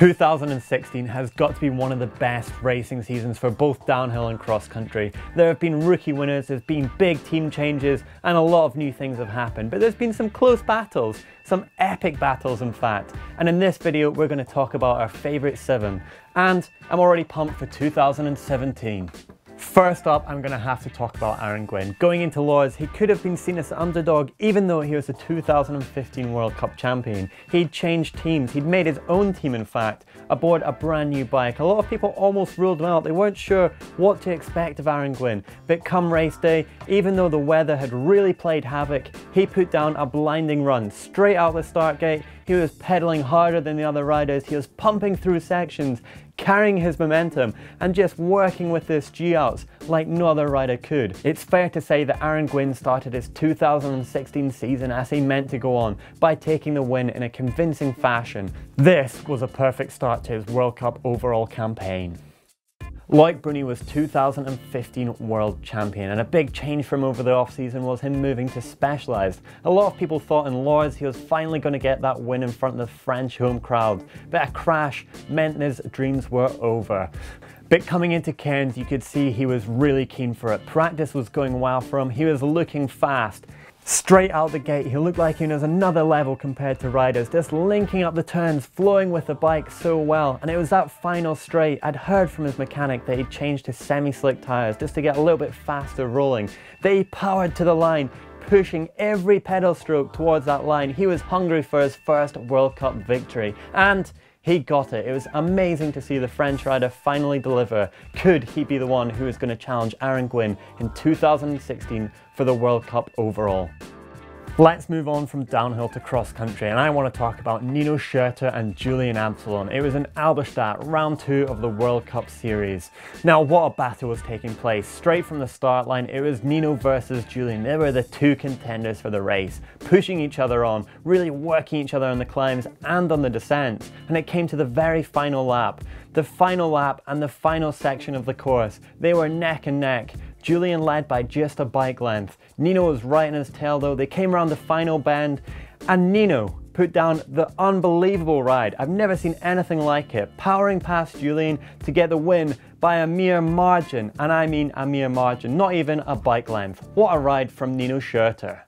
2016 has got to be one of the best racing seasons for both downhill and cross country. There have been rookie winners, there's been big team changes, and a lot of new things have happened. But there's been some close battles, some epic battles in fact. And in this video, we're going to talk about our favourite 7. And I'm already pumped for 2017. First up, I'm going to have to talk about Aaron Gwin. Going into Loic, he could have been seen as an underdog even though he was the 2015 World Cup champion. He'd changed teams, he'd made his own team in fact, aboard a brand new bike. A lot of people almost ruled him out, they weren't sure what to expect of Aaron Gwin. But come race day, even though the weather had really played havoc, he put down a blinding run straight out the start gate. He was pedaling harder than the other riders, he was pumping through sections, carrying his momentum and just working with his G-outs like no other rider could. It's fair to say that Aaron Gwin started his 2016 season as he meant to go on, by taking the win in a convincing fashion. This was a perfect start to his World Cup overall campaign. Loic Bruni was 2015 World Champion, and a big change from over the off-season was him moving to Specialized. A lot of people thought in Loic he was finally going to get that win in front of the French home crowd, but a crash meant his dreams were over. But coming into Cairns, you could see he was really keen for it. Practice was going well for him, he was looking fast. Straight out the gate, he looked like he was another level compared to riders, just linking up the turns, flowing with the bike so well. And it was that final straight, I'd heard from his mechanic that he'd changed his semi-slick tyres just to get a little bit faster rolling. They powered to the line, pushing every pedal stroke towards that line. He was hungry for his first World Cup victory, and he got it. It was amazing to see the French rider finally deliver. Could he be the one who is going to challenge Aaron Gwin in 2016 for the World Cup overall? Let's move on from downhill to cross country, and I want to talk about Nino Schurter and Julian Absalon. It was in Alberstadt, round 2 of the World Cup series. Now what a battle was taking place. Straight from the start line, it was Nino versus Julian. They were the 2 contenders for the race, pushing each other on, really working each other on the climbs and on the descents. And it came to the very final lap. The final lap and the final section of the course, they were neck and neck. Julian led by just a bike length. Nino was right in his tail though. They came around the final bend and Nino put down the unbelievable ride. I've never seen anything like it. Powering past Julian to get the win by a mere margin. And I mean a mere margin, not even a bike length. What a ride from Nino Schurter.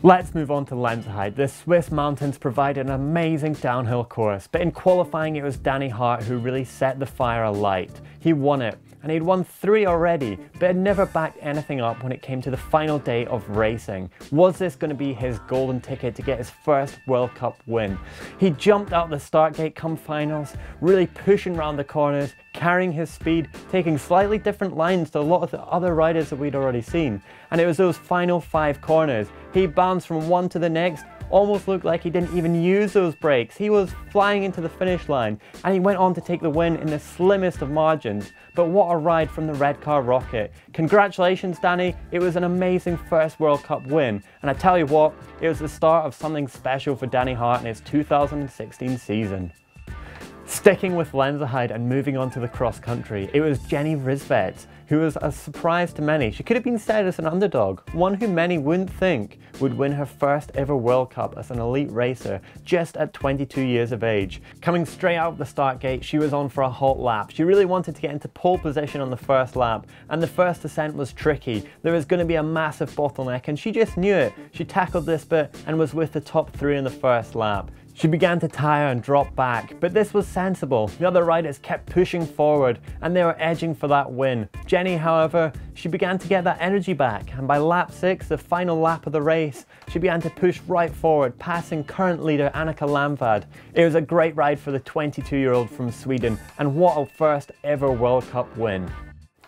Let's move on to Lenzerheide. The Swiss mountains provided an amazing downhill course, but in qualifying it was Danny Hart who really set the fire alight. He won it, and he'd won 3 already, but had never backed anything up when it came to the final day of racing. Was this going to be his golden ticket to get his first World Cup win? He jumped out the start gate come finals, really pushing around the corners, carrying his speed, taking slightly different lines to a lot of the other riders that we'd already seen. And it was those final 5 corners. He bounced from one to the next, almost looked like he didn't even use those brakes. He was flying into the finish line, and he went on to take the win in the slimmest of margins. But what a ride from the Red Car Rocket. Congratulations, Danny. It was an amazing first World Cup win. And I tell you what, it was the start of something special for Danny Hart in his 2016 season. Sticking with Lenzerheide and moving on to the cross country, it was Jenny Rissveds, who was a surprise to many. She could have been said as an underdog, one who many wouldn't think would win her first ever World Cup as an elite racer, just at 22 years of age. Coming straight out of the start gate, she was on for a hot lap. She really wanted to get into pole position on the first lap, and the first descent was tricky. There was going to be a massive bottleneck, and she just knew it. She tackled this bit and was with the top 3 in the first lap. She began to tire and drop back, but this was sensible. The other riders kept pushing forward and they were edging for that win. Jenny, however, she began to get that energy back, and by lap 6, the final lap of the race, she began to push right forward, passing current leader Annika Lamvad. It was a great ride for the 22-year-old from Sweden, and what a first ever World Cup win.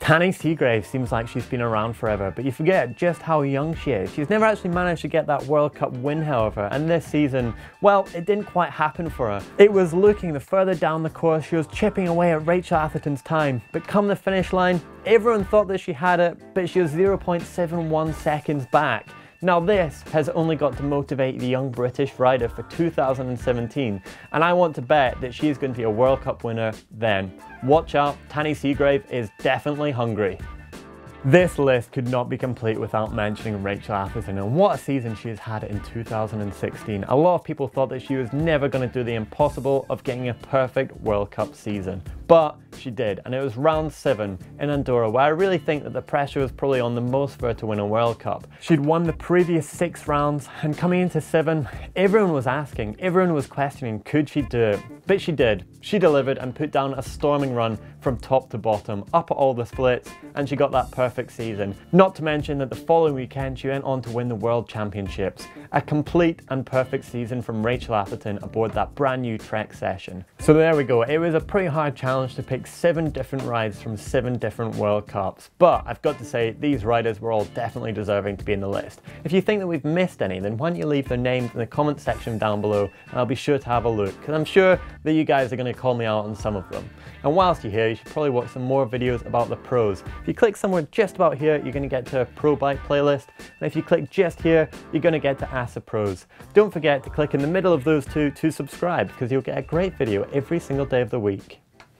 Tahnee Seagrave seems like she's been around forever, but you forget just how young she is. She's never actually managed to get that World Cup win, however, and this season, well, it didn't quite happen for her. It was looking the further down the course, she was chipping away at Rachel Atherton's time, but come the finish line, everyone thought that she had it, but she was 0.71 seconds back. Now this has only got to motivate the young British rider for 2017, and I want to bet that she's going to be a World Cup winner then. Watch out, Tahnee Seagrave is definitely hungry. This list could not be complete without mentioning Rachel Atherton, and what a season she has had in 2016. A lot of people thought that she was never going to do the impossible of getting a perfect World Cup season, but she did, and it was round 7 in Andorra where I really think that the pressure was probably on the most for her to win a World Cup. She'd won the previous 6 rounds, and coming into 7, everyone was asking, everyone was questioning, could she do it? But she did. She delivered and put down a storming run from top to bottom, up at all the splits, and she got that perfect season. Not to mention that the following weekend she went on to win the World Championships. A complete and perfect season from Rachel Atherton aboard that brand new Trek session. So there we go, it was a pretty hard challenge to pick 7 different rides from 7 different World Cups, but I've got to say these riders were all definitely deserving to be in the list. If you think that we've missed any, then why don't you leave their names in the comment section down below, and I'll be sure to have a look, because I'm sure that you guys are going to call me out on some of them. And whilst you're here, you should probably watch some more videos about the pros. If you click somewhere just about here, you're going to get to a pro bike playlist, and if you click just here, you're going to get to Ask the Pros. Don't forget to click in the middle of those two to subscribe, because you'll get a great video every single day of the week.